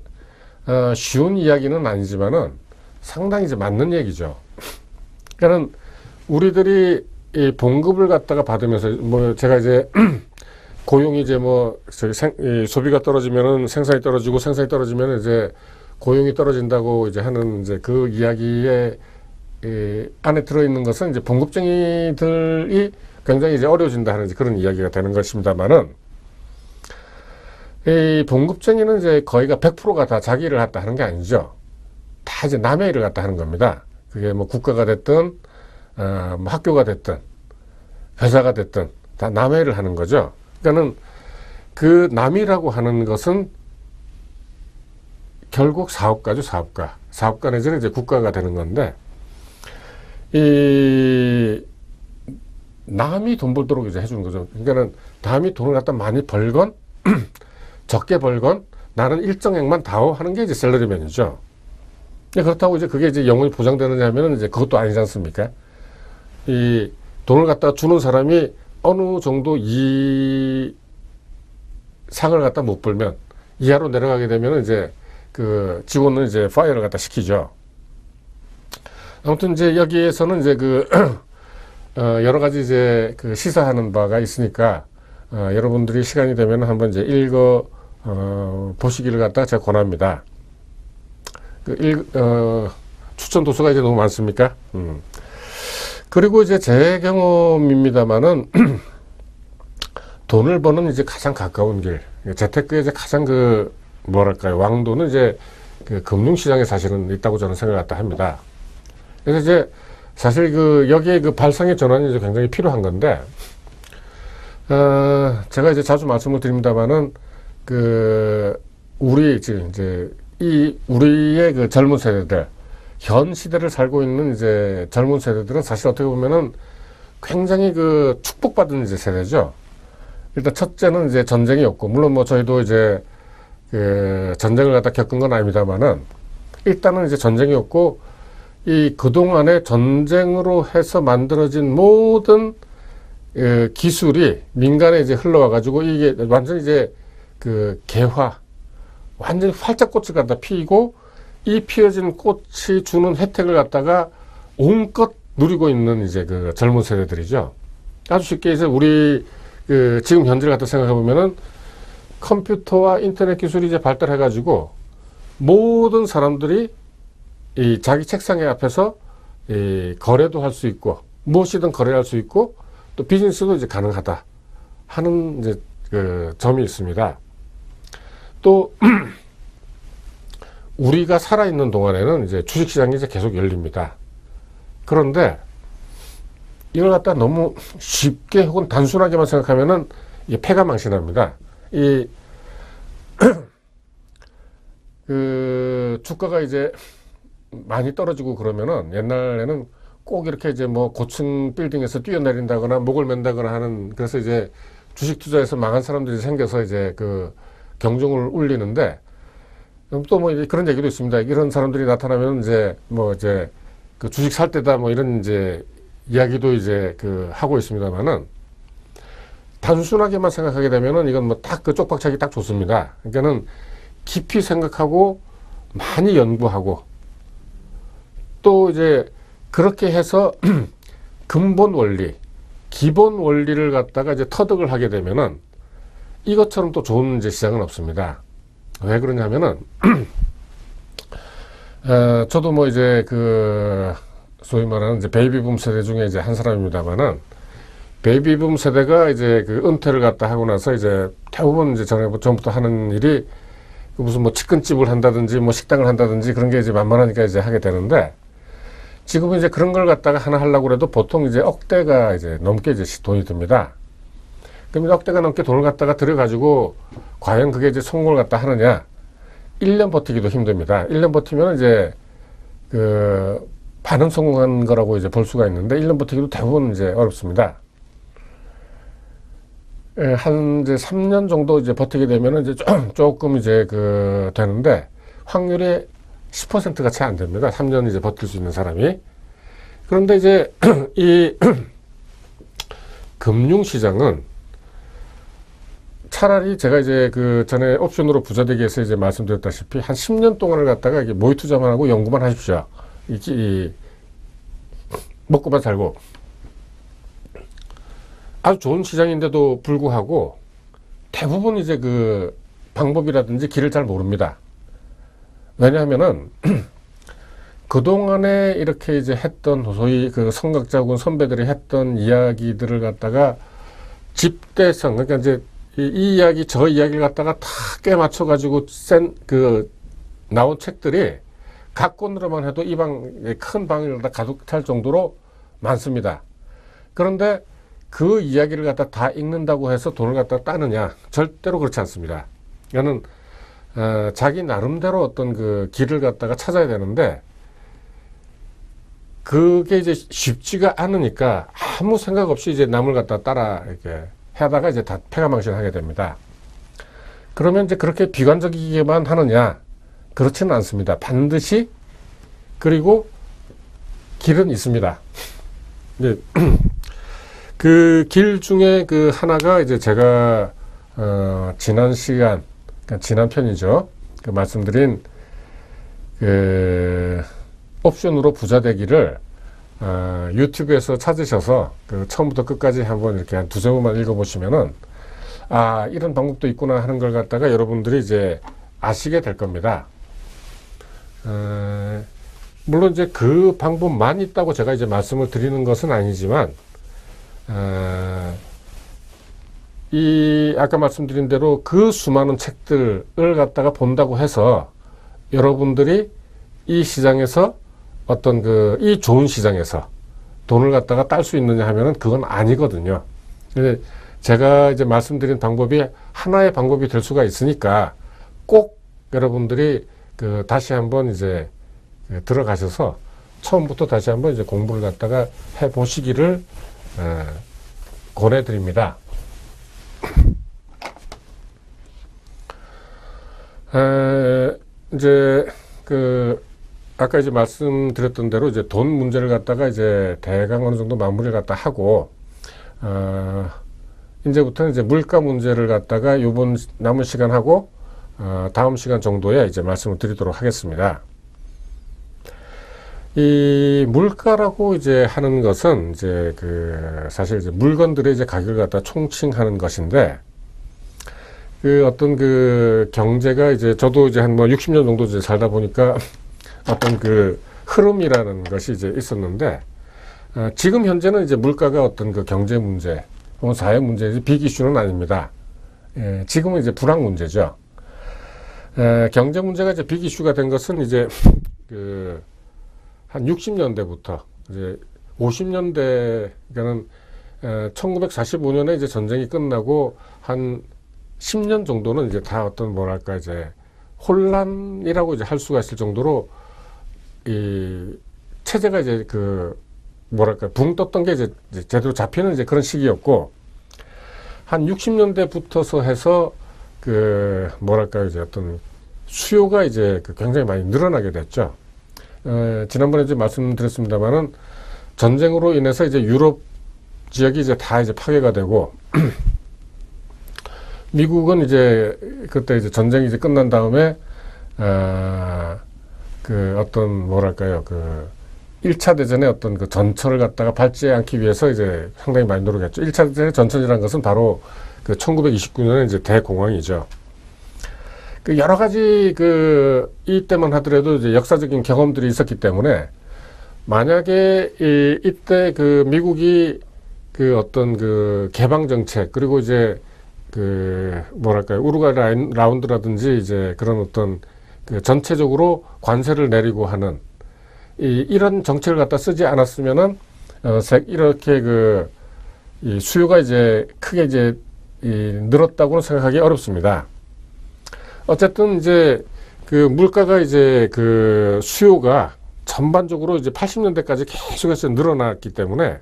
쉬운 이야기는 아니지만은 상당히 이제 맞는 얘기죠. 그러니까는 우리들이 이 봉급을 갖다가 받으면서 뭐 제가 이제 고용이 이제 소비가 떨어지면은 생산이 떨어지고, 생산이 떨어지면은 이제 고용이 떨어진다고 이제 하는 이제 그 이야기에 안에 들어있는 것은 이제 봉급쟁이들이 굉장히 이제 어려워진다 하는 그런 이야기가 되는 것입니다만은, 이 봉급쟁이는 이제 거의가 100%가 다 자기 일을 갖다 하는 게 아니죠. 다 이제 남의 일을 갖다 하는 겁니다. 그게 뭐 국가가 됐든, 뭐 학교가 됐든, 회사가 됐든, 다 남의 일을 하는 거죠. 그러니까는 그 남이라고 하는 것은 결국 사업가죠, 사업가. 사업가 내지는 이제 국가가 되는 건데, 이 남이 돈 벌도록 이제 해주는 거죠. 그러니까는 남이 돈을 갖다 많이 벌건 적게 벌건 나는 일정액만 다오 하는 게 이제 샐러리맨이죠. 그렇다고 이제 그게 이제 영원히 보장되느냐 하면은 이제 그것도 아니지 않습니까? 이 돈을 갖다 주는 사람이 어느 정도 이 상을 갖다 못 벌면 이하로 내려가게 되면 이제 그 직원은 이제 파이어를 갖다 시키죠. 아무튼 이제 여기에서는 이제 그 여러 가지 이제 그 시사하는 바가 있으니까 여러분들이 시간이 되면 한번 이제 보시기를 갖다가 제가 권합니다. 추천 도서가 이제 너무 많습니까? 그리고 이제 제 경험입니다만은 돈을 버는 이제 가장 가까운 길, 재테크의 이제 가장 그 뭐랄까요, 왕도는 이제 그 금융시장에 사실은 있다고 저는 생각을 갖다 합니다. 그래서 이제 사실 그 여기에 그 발상의 전환이 이제 굉장히 필요한 건데, 제가 이제 자주 말씀을 드립니다만은 우리 지금 이제 우리의 그 젊은 세대들, 현 시대를 살고 있는 이제 젊은 세대들은 사실 어떻게 보면은 굉장히 그 축복받은 이제 세대죠. 일단 첫째는 이제 전쟁이 없고, 물론 뭐 저희도 이제 그 전쟁을 갖다 겪은 건 아닙니다만은 일단은 이제 전쟁이 없고, 이 그동안에 전쟁으로 해서 만들어진 모든 기술이 민간에 이제 흘러와가지고 이게 완전히 이제 그 개화, 완전히 활짝 꽃을 갖다 피고, 이 피어진 꽃이 주는 혜택을 갖다가 온껏 누리고 있는 이제 그 젊은 세대들이죠. 아주 쉽게 이제 우리 지금 현재를 갖다 생각해 보면은 컴퓨터와 인터넷 기술이 이제 발달해가지고 모든 사람들이 이 자기 책상에 앞에서 이 거래도 할 수 있고, 무엇이든 거래할 수 있고, 또 비즈니스도 이제 가능하다 하는 이제 그 점이 있습니다. 또 우리가 살아있는 동안에는 이제 주식시장이 이제 계속 열립니다. 그런데 이걸 갖다 너무 쉽게 혹은 단순하게만 생각하면은 이게 패가 망신합니다. 그 주가가 이제 많이 떨어지고 그러면은 옛날에는 꼭 이렇게 이제 뭐 고층 빌딩에서 뛰어내린다거나 목을 맨다거나 하는, 그래서 이제 주식 투자에서 망한 사람들이 생겨서 이제 그 경종을 울리는데, 또 뭐 그런 얘기도 있습니다. 이런 사람들이 나타나면 이제 뭐 이제 그 주식 살 때다 뭐 이런 이제 이야기도 이제 그 하고 있습니다만은, 단순하게만 생각하게 되면은 이건 뭐 딱 그 쪽박차기 딱 좋습니다. 그러니까는 깊이 생각하고 많이 연구하고, 또 이제 그렇게 해서 근본 원리, 기본 원리를 갖다가 이제 터득을 하게 되면은 이것처럼 또 좋은 이제 시장은 없습니다. 왜 그러냐면은 저도 뭐 이제 그 소위 말하는 이제 베이비붐 세대 중에 이제 한 사람입니다만은, 베이비붐 세대가 이제 그 은퇴를 갖다 하고 나서 이제 대부분 이제 전부터 하는 일이 무슨 뭐 치킨집을 한다든지 뭐 식당을 한다든지 그런 게 이제 만만하니까 이제 하게 되는데, 지금은 이제 그런 걸 갖다가 하나 하려고 해도 보통 이제 억대가 이제 넘게 이제 돈이 듭니다. 그럼 억대가 넘게 돈을 갖다가 들여가지고 과연 그게 이제 성공을 갖다 하느냐? 1년 버티기도 힘듭니다. 1년 버티면 이제 그 반은 성공한 거라고 이제 볼 수가 있는데, 1년 버티기도 대부분 이제 어렵습니다. 한 이제 3년 정도 이제 버티게 되면은 이제 조금 이제 그 되는데, 확률이 10%가 채 안 됩니다. 3년 이제 버틸 수 있는 사람이. 그런데 이제 이 금융시장은 차라리 제가 이제 그 전에 옵션으로 부자 되기 위해서 이제 말씀드렸다시피 한 10년 동안을 갖다가 이게 모의 투자만 하고 연구만 하십시오. 먹고만 살고. 아주 좋은 시장인데도 불구하고 대부분 이제 그 방법이라든지 길을 잘 모릅니다. 왜냐하면은 그동안에 이렇게 이제 했던 소위 그 선각자군 선배들이 했던 이야기들을 갖다가 집대성, 그러니까 이제 이 이야기 저 이야기를 갖다가 다 꽤 맞춰 가지고 나온 책들이 각 권으로만 해도 이 큰 방을 가득 찰 정도로 많습니다. 그런데 그 이야기를 갖다 다 읽는다고 해서 돈을 갖다 따느냐? 절대로 그렇지 않습니다. 이거는 자기 나름대로 어떤 그 길을 갖다가 찾아야 되는데, 그게 이제 쉽지가 않으니까 아무 생각 없이 이제 남을 갖다 따라 이렇게 하다가 이제 다 패가망신하게 됩니다. 그러면 이제 그렇게 비관적이게만 하느냐? 그렇지는 않습니다. 반드시, 그리고 길은 있습니다. 네. 그 길 중에 그 하나가 이제 제가 지난 시간, 그러니까 지난 편이죠. 그 말씀드린 그 옵션으로 부자 되기를 유튜브에서 찾으셔서 그 처음부터 끝까지 한번 이렇게 한 두세 번만 읽어보시면은 이런 방법도 있구나 하는 걸 갖다가 여러분들이 이제 아시게 될 겁니다. 물론 이제 그 방법만 있다고 제가 이제 말씀을 드리는 것은 아니지만, 아까 말씀드린 대로 그 수많은 책들을 갖다가 본다고 해서 여러분들이 이 시장에서 이 좋은 시장에서 돈을 갖다가 딸 수 있느냐 하면은 그건 아니거든요. 근데 제가 이제 말씀드린 방법이 하나의 방법이 될 수가 있으니까 꼭 여러분들이 다시 한번 이제 들어가셔서 처음부터 다시 한번 이제 공부를 갖다가 해 보시기를 권해드립니다. 이제 아까 이제 말씀드렸던 대로 이제 돈 문제를 갖다가 이제 대강 어느 정도 마무리를 갖다 하고, 이제부터는 이제 물가 문제를 갖다가 요번 남은 시간하고, 다음 시간 정도에 이제 말씀을 드리도록 하겠습니다. 이 물가라고 이제 하는 것은 이제 사실 이제 물건들의 이제 가격을 갖다 총칭하는 것인데, 어떤 경제가 이제 저도 이제 한 60년 정도 이제 살다 보니까 어떤 흐름이라는 것이 이제 있었는데, 지금 현재는 이제 물가가 어떤 경제 문제, 혹은 사회 문제, 빅 이슈는 아닙니다. 지금은 이제 불황 문제죠. 경제 문제가 이제 빅 이슈가 된 것은 이제 한 60년대부터 이제 50년대, 그러니까는 1945년에 이제 전쟁이 끝나고 한 10년 정도는 이제 다 어떤 뭐랄까 이제 혼란이라고 이제 할 수가 있을 정도로 이 체제가 이제 뭐랄까 붕 떴던 게 이제 제대로 잡히는 이제 그런 시기였고, 한 60년대부터서 해서 뭐랄까 이제 어떤 수요가 이제 굉장히 많이 늘어나게 됐죠. 지난번에 이제 말씀드렸습니다만은 전쟁으로 인해서 이제 유럽 지역이 이제 다 이제 파괴가 되고 미국은 이제 그때 이제 전쟁이 이제 끝난 다음에 어떤 뭐랄까요 1차 대전의 어떤 전철을 갖다가 밟지 않기 위해서 이제 상당히 많이 노력했죠. 1차 대전의 전철이라는 것은 바로 1929년에 이제 대공황이죠. 여러 가지 이때만 하더라도 이제 역사적인 경험들이 있었기 때문에, 만약에 이때 미국이 어떤 개방 정책, 그리고 이제 뭐랄까요 우루과이 라운드라든지 이제 그런 어떤 전체적으로 관세를 내리고 하는 이런 정책을 갖다 쓰지 않았으면은 이렇게 이 수요가 이제 크게 이제 늘었다고는 생각하기 어렵습니다. 어쨌든 이제 물가가 이제 수요가 전반적으로 이제 80년대까지 계속해서 늘어났기 때문에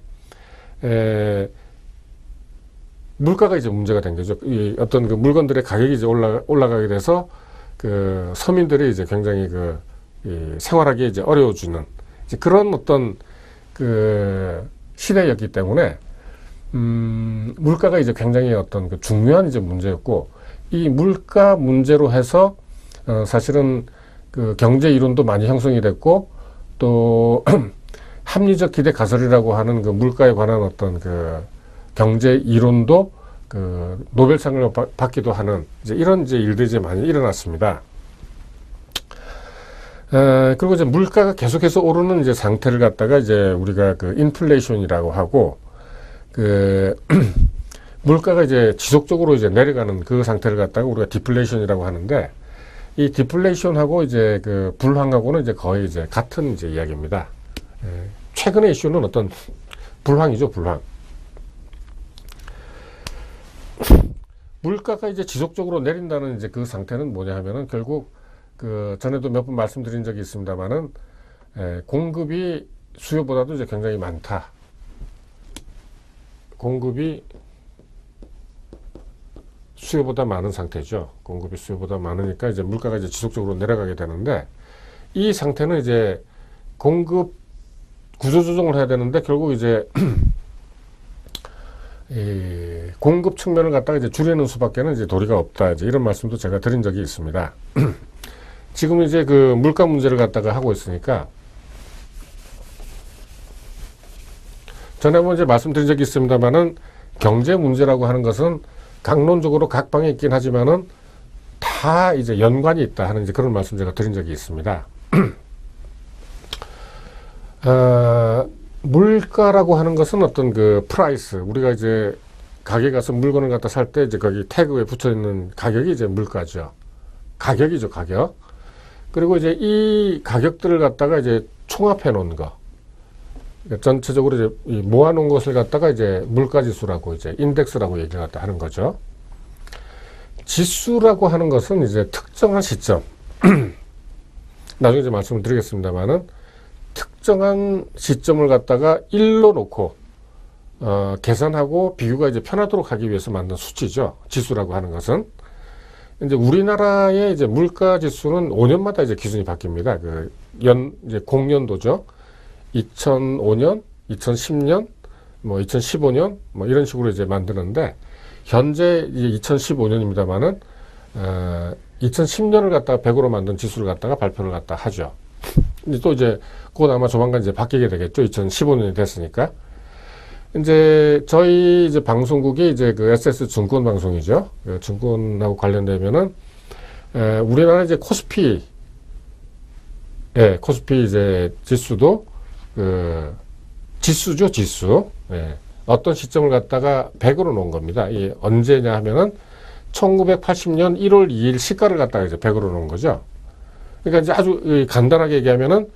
물가가 이제 문제가 된 거죠. 어떤 물건들의 가격이 이제 올라가게 돼서 서민들이 이제 굉장히 생활하기 이제 어려워지는 이제 그런 어떤 시대였기 때문에 물가가 이제 굉장히 어떤 중요한 이제 문제였고, 이 물가 문제로 해서 사실은 경제 이론도 많이 형성이 됐고, 또 합리적 기대 가설이라고 하는 물가에 관한 어떤 경제 이론도 노벨상을 받기도 하는 이제 이런 이제 일들이 이제 많이 일어났습니다. 그리고 이제 물가가 계속해서 오르는 이제 상태를 갖다가 이제 우리가 그 인플레이션이라고 하고, 그 물가가 이제 지속적으로 이제 내려가는 그 상태를 갖다가 우리가 디플레이션이라고 하는데, 이 디플레이션하고 이제 그 불황하고는 이제 거의 이제 같은 이제 이야기입니다. 최근의 이슈는 어떤 불황이죠, 불황. 물가가 이제 지속적으로 내린다는 이제 그 상태는 뭐냐 하면은 결국 그 전에도 몇 번 말씀드린 적이 있습니다만은 공급이 수요보다도 이제 굉장히 많다. 공급이 수요보다 많은 상태죠. 공급이 수요보다 많으니까 이제 물가가 이제 지속적으로 내려가게 되는데, 이 상태는 이제 공급 구조 조정을 해야 되는데 결국 이제 이 공급 측면을 갖다가 이제 줄이는 수밖에는 이제 도리가 없다. 이제 이런 말씀도 제가 드린 적이 있습니다. 지금 이제 그 물가 문제를 갖다가 하고 있으니까, 전에 한번 이제 말씀드린 적이 있습니다만은 경제 문제라고 하는 것은 강론적으로 각 방에 있긴 하지만은 다 이제 연관이 있다 하는 이제 그런 말씀 제가 드린 적이 있습니다. 물가라고 하는 것은 어떤 그 프라이스, 우리가 이제 가게 가서 물건을 갖다 살 때 이제 거기 태그에 붙여 있는 가격이 이제 물가죠. 가격이죠, 가격. 그리고 이제 이 가격들을 갖다가 이제 총합해 놓은 거. 그러니까 전체적으로 이제 모아놓은 것을 갖다가 이제 물가지수라고 이제 인덱스라고 얘기를 갖다 하는 거죠. 지수라고 하는 것은 이제 특정한 시점, 나중에 이제 말씀을 드리겠습니다만은 특정한 시점을 갖다가 일로 놓고 계산하고 비교가 이제 편하도록 하기 위해서 만든 수치죠. 지수라고 하는 것은. 이제 우리나라의 이제 물가 지수는 5년마다 이제 기준이 바뀝니다. 그 이제 공년도죠. 2005년, 2010년, 뭐 2015년, 뭐 이런 식으로 이제 만드는데, 현재 이제 2015년입니다만은 2010년을 갖다가 100으로 만든 지수를 갖다가 발표를 갖다 하죠. 이제 또 이제 그건 아마 조만간 이제 바뀌게 되겠죠. 2015년이 됐으니까. 이제 저희 이제 방송국이 이제 그 SS 증권 방송이죠. 그 증권하고 관련되면은 우리나라 이제 코스피, 코스피 이제 지수도 그 지수죠, 지수. 어떤 시점을 갖다가 100으로 놓은 겁니다. 이 언제냐 하면은 1980년 1월 2일 시가를 갖다가 이제 100으로 놓은 거죠. 그러니까 이제 아주 간단하게 얘기하면은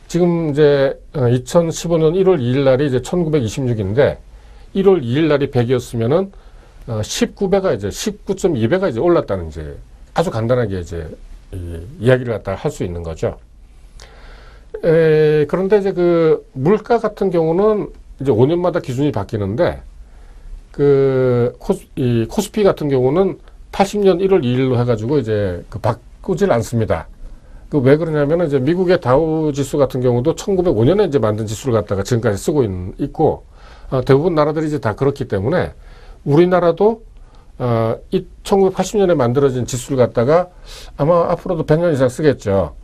지금 이제 2015년 1월 2일 날이 이제 1926인데 1월 2일 날이 100이었으면은 19배가 이제 19.2배가 이제 올랐다는 이제 아주 간단하게 이제 이야기를 갖다가 할 수 있는 거죠. 그런데 이제 그 물가 같은 경우는 이제 5년마다 기준이 바뀌는데 그 코스피 같은 경우는 80년 1월 2일로 해가지고 이제 그 바꾸질 않습니다. 그 왜 그러냐면은 이제 미국의 다우 지수 같은 경우도 1905년에 이제 만든 지수를 갖다가 지금까지 쓰고 있고 대부분 나라들이 이제 다 그렇기 때문에 우리나라도 이 1980년에 만들어진 지수를 갖다가 아마 앞으로도 100년 이상 쓰겠죠.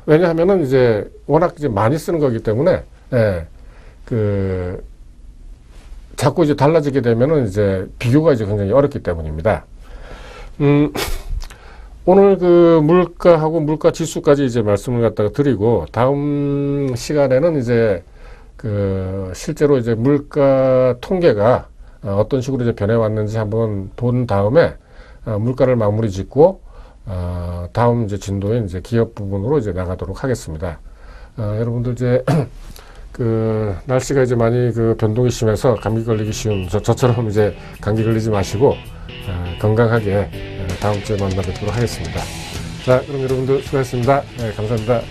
왜냐하면은 이제 워낙 이제 많이 쓰는 거기 때문에, 자꾸 이제 달라지게 되면은 이제 비교가 이제 굉장히 어렵기 때문입니다. 오늘 그 물가하고 물가 지수까지 이제 말씀을 갖다가 드리고, 다음 시간에는 이제 그 실제로 이제 물가 통계가 어떤 식으로 이제 변해왔는지 한번 본 다음에 물가를 마무리 짓고 다음 이제 진도의 이제 기업 부분으로 이제 나가도록 하겠습니다. 여러분들 이제 그 날씨가 이제 많이 그 변동이 심해서 감기 걸리기 쉬운 저처럼 이제 감기 걸리지 마시고 건강하게 다음 주에 만나 뵙도록 하겠습니다. 자, 그럼 여러분들 수고하셨습니다. 감사합니다.